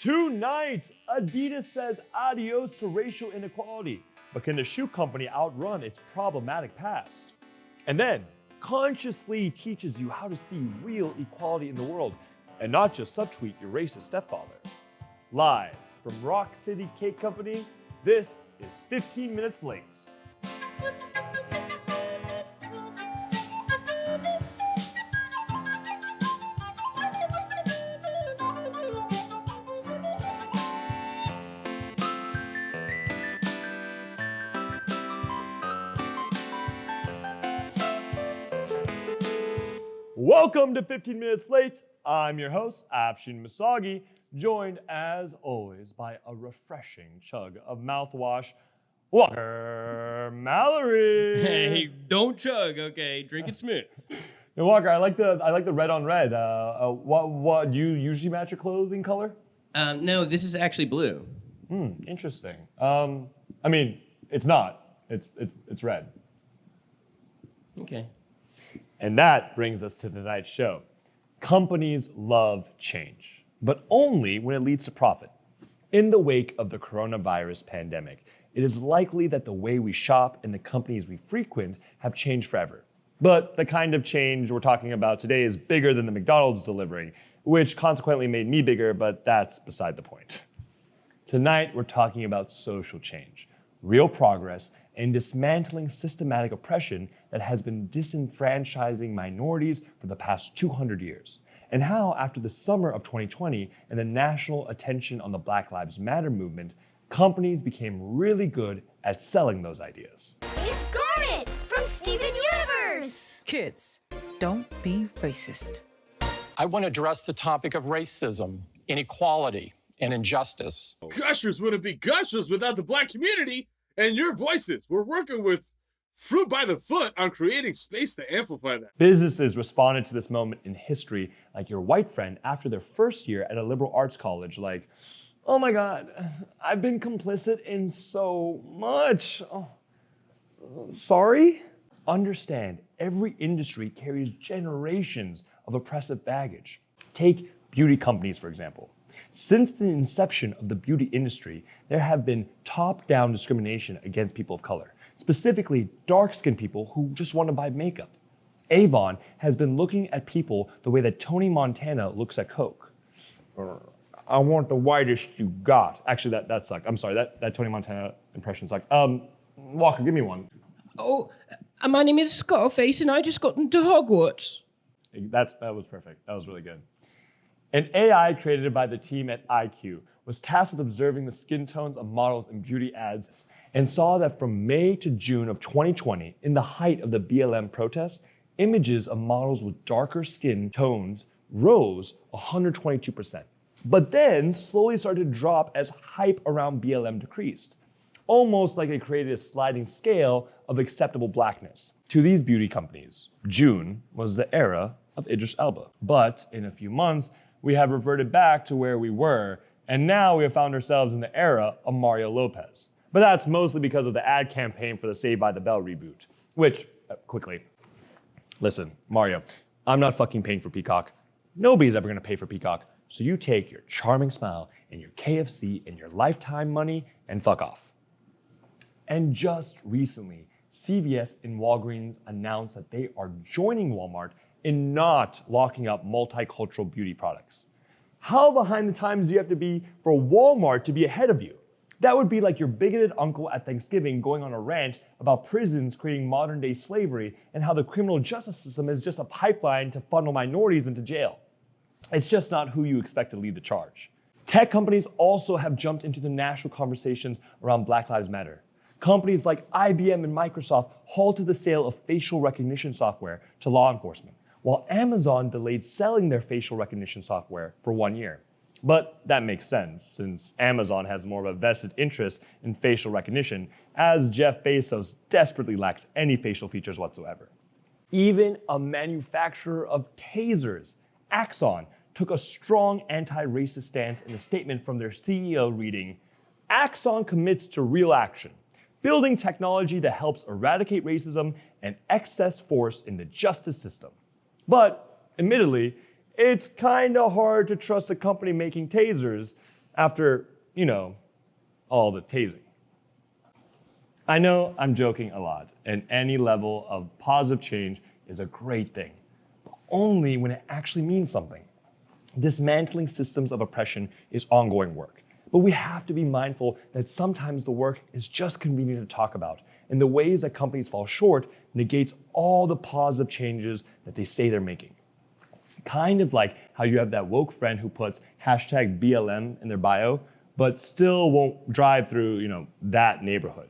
Tonight, Adidas says adios to racial inequality, but can the shoe company outrun its problematic past? And then, consciously teaches you how to see real equality in the world and not just subtweet your racist stepfather. Live from Rock City Cake Company, this is 15 Minutes Late. Welcome to 15 Minutes Late. I'm your host, Afsheen Masagi, joined as always by a refreshing chug of mouthwash, Walker Mallory. Hey, don't chug, okay? Drink it smooth. Hey, Walker, I like the red on red. What do you usually match your clothing color? No, this is actually blue. Interesting. I mean, it's not. It's red. Okay. And that brings us to tonight's show. Companies love change, but only when it leads to profit. In the wake of the coronavirus pandemic, it is likely that the way we shop and the companies we frequent have changed forever. But the kind of change we're talking about today is bigger than the McDonald's delivering, which consequently made me bigger, but that's beside the point. Tonight, we're talking about social change, real progress, and dismantling systematic oppression that has been disenfranchising minorities for the past 200 years, and how after the summer of 2020 and the national attention on the Black Lives Matter movement, companies became really good at selling those ideas. It's Garnet from Steven Universe! Kids, don't be racist. I want to address the topic of racism, inequality, and injustice. Gushers wouldn't be gushers without the Black community and your voices. We're working with Fruit by the Foot on creating space to amplify that. Businesses responded to this moment in history like your white friend after their first year at a liberal arts college, like, oh my God, I've been complicit in so much. Oh, sorry? Understand, every industry carries generations of oppressive baggage. Take beauty companies, for example. Since the inception of the beauty industry, there have been top-down discrimination against people of color, specifically dark-skinned people who just want to buy makeup. Avon has been looking at people the way that Tony Montana looks at Coke. I want the whitest you got. Actually, that sucked. I'm sorry, that Tony Montana impression sucked. Walker, give me one. Oh, my name is Scarface and I just got into Hogwarts. That was perfect. That was really good. An AI created by the team at IQ was tasked with observing the skin tones of models in beauty ads and saw that from May to June of 2020, in the height of the BLM protests, images of models with darker skin tones rose 122%, but then slowly started to drop as hype around BLM decreased, almost like they created a sliding scale of acceptable blackness. To these beauty companies, June was the era of Idris Elba, but in a few months, we have reverted back to where we were, and now we have found ourselves in the era of Mario Lopez. But that's mostly because of the ad campaign for the Saved by the Bell reboot, which, quickly, listen, Mario, I'm not fucking paying for Peacock. Nobody's ever gonna pay for Peacock, so you take your charming smile and your KFC and your lifetime money and fuck off. And just recently, CVS and Walgreens announced that they are joining Walmart in not locking up multicultural beauty products. How behind the times do you have to be for Walmart to be ahead of you? That would be like your bigoted uncle at Thanksgiving going on a rant about prisons creating modern day slavery and how the criminal justice system is just a pipeline to funnel minorities into jail. It's just not who you expect to lead the charge. Tech companies also have jumped into the national conversations around Black Lives Matter. Companies like IBM and Microsoft halted the sale of facial recognition software to law enforcement, while Amazon delayed selling their facial recognition software for 1 year. But that makes sense, since Amazon has more of a vested interest in facial recognition, as Jeff Bezos desperately lacks any facial features whatsoever. Even a manufacturer of tasers, Axon, took a strong anti-racist stance in a statement from their CEO reading, Axon commits to real action, building technology that helps eradicate racism and excess force in the justice system. But, admittedly, it's kinda hard to trust a company making tasers after, all the tasing. I know I'm joking a lot, and any level of positive change is a great thing, but only when it actually means something. Dismantling systems of oppression is ongoing work, but we have to be mindful that sometimes the work is just convenient to talk about, and the ways that companies fall short negates all the positive changes that they say they're making. Kind of like how you have that woke friend who puts hashtag BLM in their bio, but still won't drive through, that neighborhood.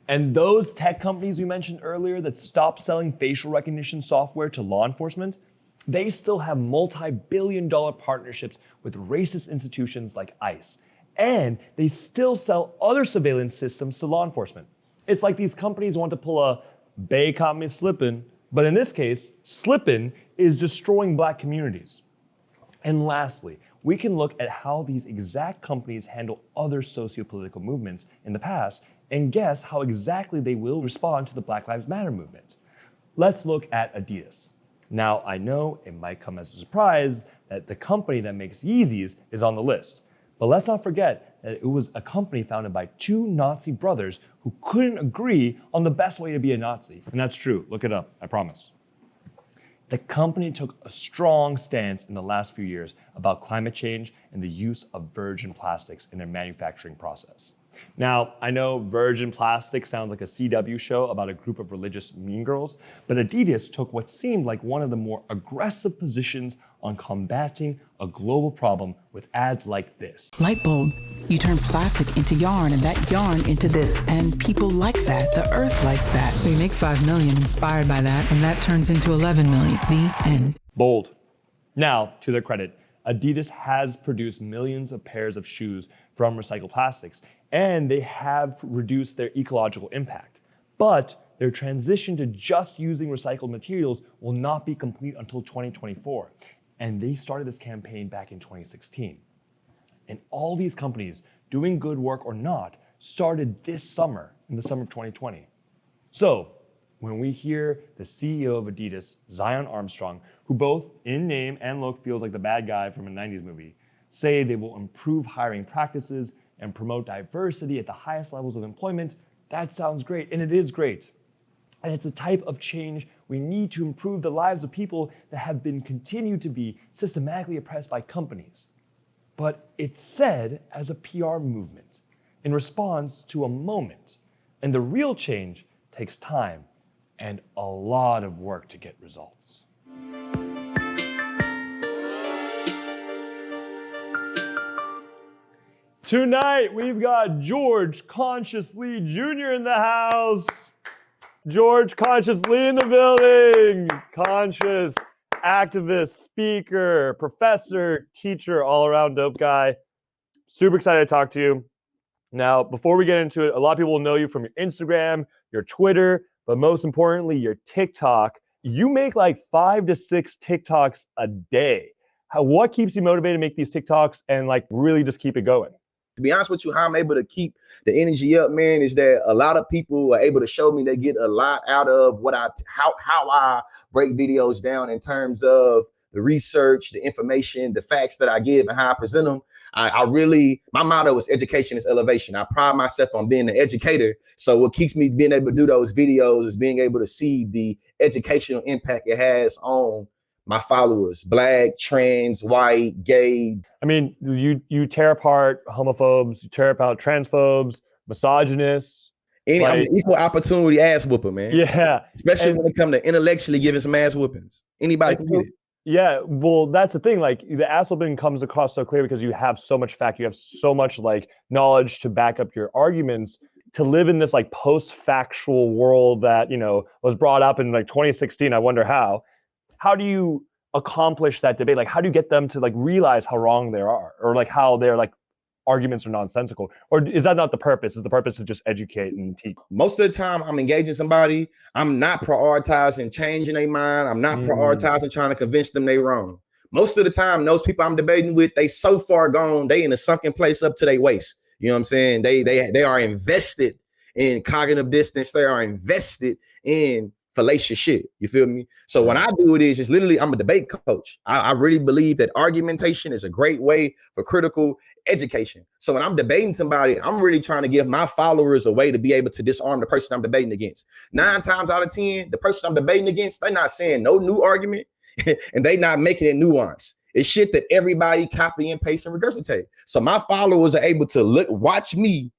And those tech companies we mentioned earlier that stopped selling facial recognition software to law enforcement, they still have multi-billion-dollar partnerships with racist institutions like ICE. And they still sell other surveillance systems to law enforcement. It's like these companies want to pull a "Bay caught me slippin'," but in this case, slippin' is destroying Black communities. And lastly, we can look at how these exact companies handle other socio-political movements in the past and guess how exactly they will respond to the Black Lives Matter movement. Let's look at Adidas. Now, I know it might come as a surprise that the company that makes Yeezys is on the list, but let's not forget that it was a company founded by two Nazi brothers who couldn't agree on the best way to be a Nazi. And that's true, look it up, I promise. The company took a strong stance in the last few years about climate change and the use of virgin plastics in their manufacturing process. Now, I know virgin plastic sounds like a CW show about a group of religious mean girls, but Adidas took what seemed like one of the more aggressive positions on combating a global problem with ads like this. Light bulb. You turn plastic into yarn and that yarn into this. And people like that. The earth likes that. So you make 5 million inspired by that, and that turns into 11 million. The end. Bold. Now, to their credit, Adidas has produced millions of pairs of shoes from recycled plastics, and they have reduced their ecological impact. But their transition to just using recycled materials will not be complete until 2024. And they started this campaign back in 2016. And all these companies, doing good work or not, started this summer, in the summer of 2020. So, when we hear the CEO of Adidas, Zion Armstrong, who both in name and look feels like the bad guy from a 90s movie, say they will improve hiring practices and promote diversity at the highest levels of employment, that sounds great, and it is great. And it's the type of change we need to improve the lives of people that have been continued to be systematically oppressed by companies. But it's said as a PR movement in response to a moment. And the real change takes time and a lot of work to get results. Tonight, we've got George Conscious Lee Jr. in the house. George Conscious Lee in the building. Conscious, activist, speaker, professor, teacher, all around dope guy. Super excited to talk to you. Now, before we get into it, a lot of people will know you from your Instagram, your Twitter, but most importantly, your TikTok. You make like 5 to 6 TikToks a day. What keeps you motivated to make these TikToks and like really just keep it going? To be honest with you, how I'm able to keep the energy up, man, is that a lot of people are able to show me they get a lot out of how I break videos down in terms of the research, the information, the facts that I give and how I present them. My motto is education is elevation. I pride myself on being an educator. So what keeps me being able to do those videos is being able to see the educational impact it has on my followers, Black, trans, white, gay. I mean, you tear apart homophobes, you tear apart transphobes, misogynists. I'm an equal opportunity ass whooper, man. Yeah. Especially when it comes to intellectually giving some ass whoopings. Anybody can get it. Yeah, well, that's the thing. Like, the ass whooping comes across so clear because you have so much fact, you have so much like knowledge to back up your arguments. To live in this like post-factual world that, was brought up in like 2016, I wonder how. How do you accomplish that debate? Like, how do you get them to like realize how wrong they are, or like how their like arguments are nonsensical? Or is that not the purpose? Is the purpose to just educate and teach? Most of the time I'm engaging somebody, I'm not prioritizing changing their mind. I'm not prioritizing trying to convince them they're wrong. Most of the time, those people I'm debating with, they so far gone, they in a sunken place up to their waist. You know what I'm saying? They are invested in cognitive distance. They are invested in fallacious shit. You feel me? So when I do it is just literally, I'm a debate coach. I really believe that argumentation is a great way for critical education. So when I'm debating somebody, I'm really trying to give my followers a way to be able to disarm the person I'm debating against. 9 times out of 10, the person I'm debating against, they're not saying no new argument and they not making it nuanced. It's shit that everybody copy and paste and regurgitate. So my followers are able to watch me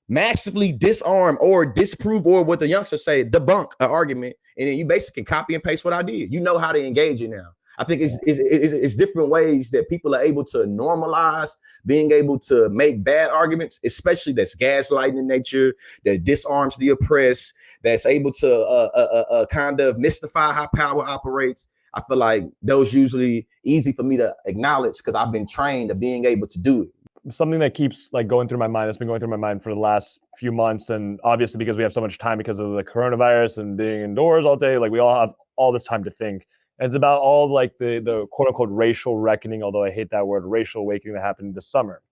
massively disarm or disprove, or what the youngsters say, debunk an argument, and then you basically can copy and paste what I did. You know how to engage it now. I think it's different ways that people are able to normalize being able to make bad arguments, especially that's gaslighting in nature, that disarms the oppressed, that's able to kind of mystify how power operates. I feel like those usually easy for me to acknowledge because I've been trained to being able to do it. Something that keeps like going through my mind, that's been going through my mind for the last few months, and obviously because we have so much time because of the coronavirus and being indoors all day, like we all have all this time to think. And it's about all like the quote unquote racial reckoning, although I hate that word, racial awakening that happened this summer.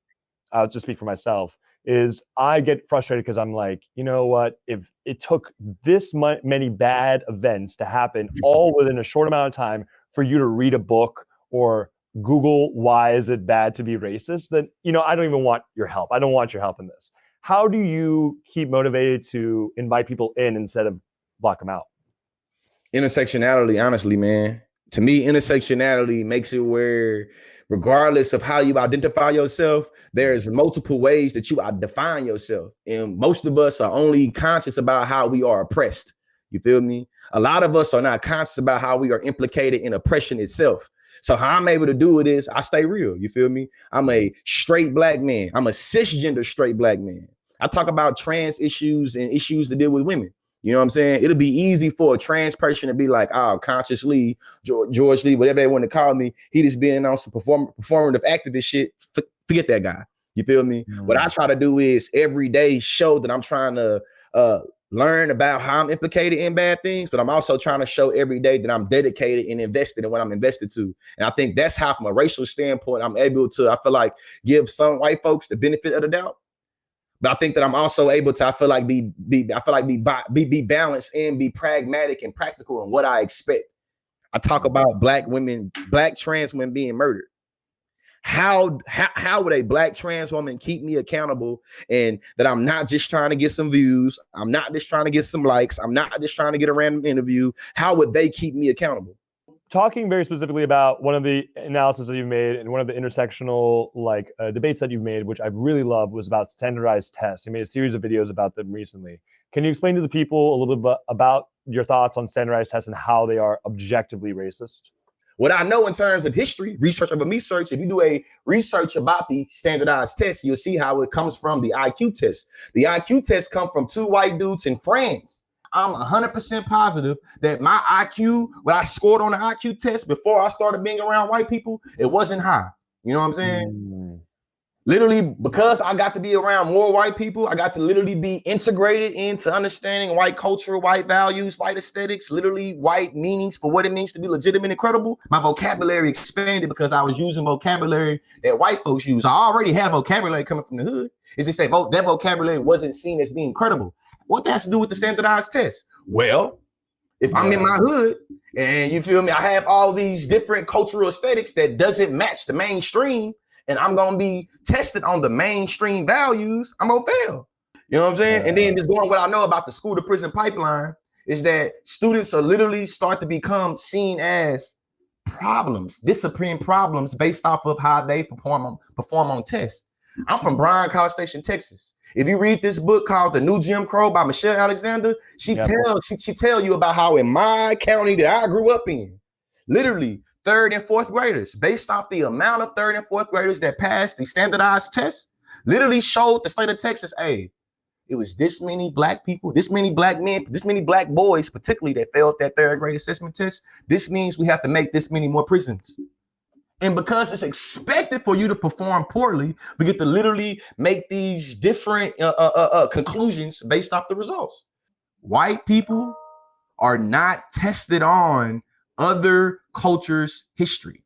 I'll just speak for myself, is I get frustrated because I'm like, you know what, if it took this many bad events to happen all within a short amount of time for you to read a book or Google why is it bad to be racist, then, you know, I don't even want your help. I don't want your help in this. How do you keep motivated to invite people in instead of block them out? Intersectionality, honestly, man. To me, intersectionality makes it where regardless of how you identify yourself, there's multiple ways that you define yourself. And most of us are only conscious about how we are oppressed. You feel me? A lot of us are not conscious about how we are implicated in oppression itself. So how I'm able to do it is I stay real. You feel me? I'm a straight black man. I'm a cisgender straight black man. I talk about trans issues and issues to deal with women. You know what I'm saying? It'll be easy for a trans person to be like, oh, Conscious Lee, George Lee, whatever they want to call me. He just being on some performative activist shit. Forget that guy. You feel me? Mm-hmm. What I try to do is every day show that I'm trying to learn about how I'm implicated in bad things, but I'm also trying to show every day that I'm dedicated and invested in what I'm invested to. And I think that's how, from a racial standpoint, I'm able to, I feel like, give some white folks the benefit of the doubt. But I think that I'm also able to, be balanced and be pragmatic and practical in what I expect. I talk about black trans women being murdered. How would a black trans woman keep me accountable, and that I'm not just trying to get some views, I'm not just trying to get some likes, I'm not just trying to get a random interview? How would they keep me accountable? Talking very specifically about one of the analysis that you've made and one of the intersectional debates that you've made, which I really love, was about standardized tests. You made a series of videos about them recently. Can you explain to the people a little bit about your thoughts on standardized tests and how they are objectively racist? What I know in terms of history, research over research, if you do a research about the standardized tests, you'll see how it comes from the IQ test. The IQ test come from 2 white dudes in France. I'm 100% positive that my IQ, what I scored on the IQ test before I started being around white people, it wasn't high. You know what I'm saying? Literally, because I got to be around more white people, I got to literally be integrated into understanding white culture, white values, white aesthetics, literally white meanings for what it means to be legitimate and credible. My vocabulary expanded because I was using vocabulary that white folks use. I already had vocabulary coming from the hood. It's just that that vocabulary wasn't seen as being credible. What that has to do with the standardized test? Well, if I'm in my hood and you feel me, I have all these different cultural aesthetics that doesn't match the mainstream, and I'm going to be tested on the mainstream values, I'm going to fail. You know what I'm saying? And then just going, what I know about the school to prison pipeline is that students are literally start to become seen as problems, discipline problems based off of how they perform on tests. I'm from Bryan, College Station, Texas. If you read this book called The New Jim Crow by Michelle Alexander, she tell you about how in my county that I grew up in, literally 3rd and 4th graders, based off the amount of 3rd and 4th graders that passed the standardized tests, literally showed the state of Texas, hey, it was this many black people, this many black men, this many black boys, particularly that failed that 3rd grade assessment test. This means we have to make this many more prisons. And because it's expected for you to perform poorly, we get to literally make these different conclusions based off the results. White people are not tested on other cultures' history.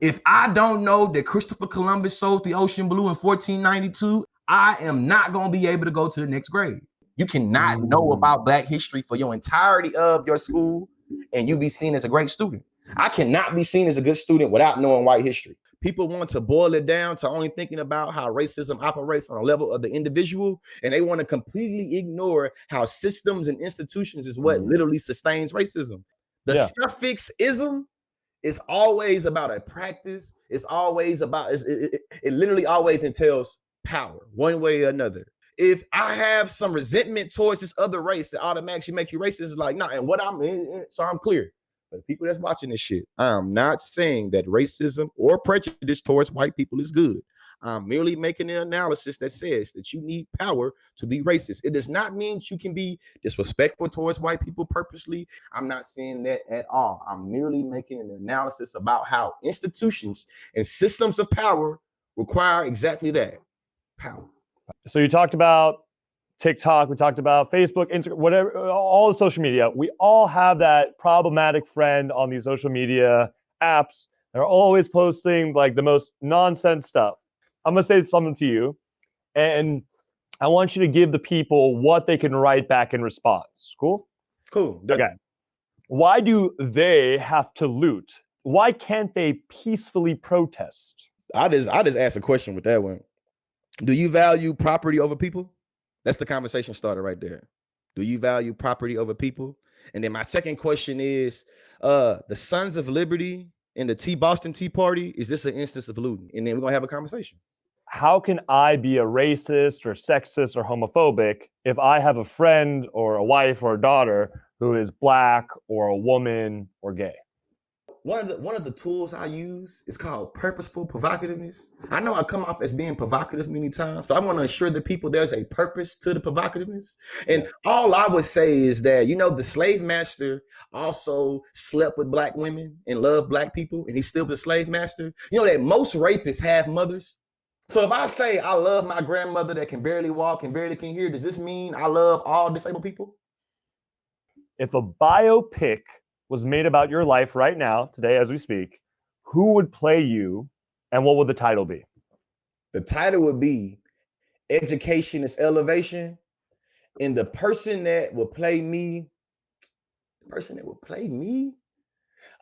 If I don't know that Christopher Columbus sold the ocean blue in 1492, I am not going to be able to go to the next grade. You cannot know about Black history for your entirety of your school and you be seen as a great student. I cannot be seen as a good student without knowing white history. People want to boil it down to only thinking about how racism operates on a level of the individual, and they want to completely ignore how systems and institutions is what literally sustains racism. The suffix ism is always about a practice. It's always about, it literally always entails power, one way or another. If I have some resentment towards this other race that automatically make you racist, is like, nah, and what so I'm clear. But the people that's watching this shit, I'm not saying that racism or prejudice towards white people is good. I'm merely making an analysis that says that you need power to be racist. It does not mean you can be disrespectful towards white people purposely. I'm not saying that at all. I'm merely making an analysis about how institutions and systems of power require exactly that, power. So you talked about TikTok, we talked about Facebook, Instagram, whatever, all the social media. We all have that problematic friend on these social media apps. They're always posting like the most nonsense stuff. I'm gonna say something to you, and I want you to give the people what they can write back in response. Cool? Cool. Okay. Why do they have to loot? Why can't they peacefully protest? I just asked a question with that one. Do you value property over people? That's the conversation starter right there. Do you value property over people? And then my second question is, the Sons of Liberty and the Boston Tea Party, is this an instance of looting? And then we're gonna have a conversation. How can I be a racist or sexist or homophobic if I have a friend or a wife or a daughter who is Black or a woman or gay? One of the tools I use is called purposeful provocativeness. I know I come off as being provocative many times, but I want to assure the people there's a purpose to the provocativeness. And all I would say is that, the slave master also slept with Black women and loved Black people, and he's still the slave master. You know that most rapists have mothers. So if I say I love my grandmother that can barely walk and barely can hear, does this mean I love all disabled people? If a biopic was made about your life right now, today as we speak, who would play you and what would the title be? The title would be Education is Elevation. And the person that would play me,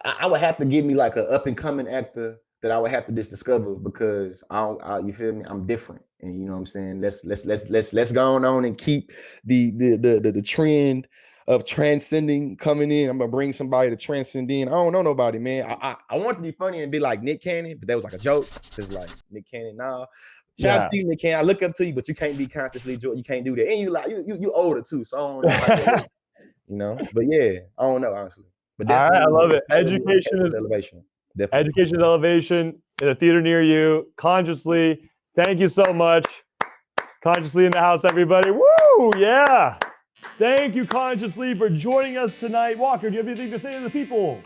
I would have to give me like an up and coming actor that I would have to just discover, because you feel me? I'm different. And you know what I'm saying? Let's go on and keep the trend of transcending coming in. I'm gonna bring somebody to transcend in. I don't know nobody, man. I want to be funny and be like Nick Cannon, but that was like a joke. It's like Nick Cannon, nah. Shout out to you, Nick Cannon. I look up to you, but you can't be consciously Jordan. You can't do that. And you older too, so I don't know. But yeah, I don't know honestly. But all right, I love it. Education is elevation. Definitely. Education is elevation in a theater near you. Consciously, thank you so much. Consciously in the house, everybody. Woo! Yeah. Thank you, Consciously, for joining us tonight. Walker, do you have anything to say to the people?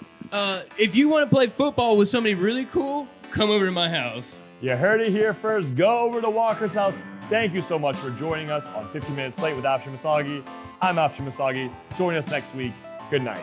If you want to play football with somebody really cool, come over to my house. You heard it here first. Go over to Walker's house. Thank you so much for joining us on 15 Minutes Late with Afsheen Masagi. I'm Afsheen Masagi. Join us next week. Good night.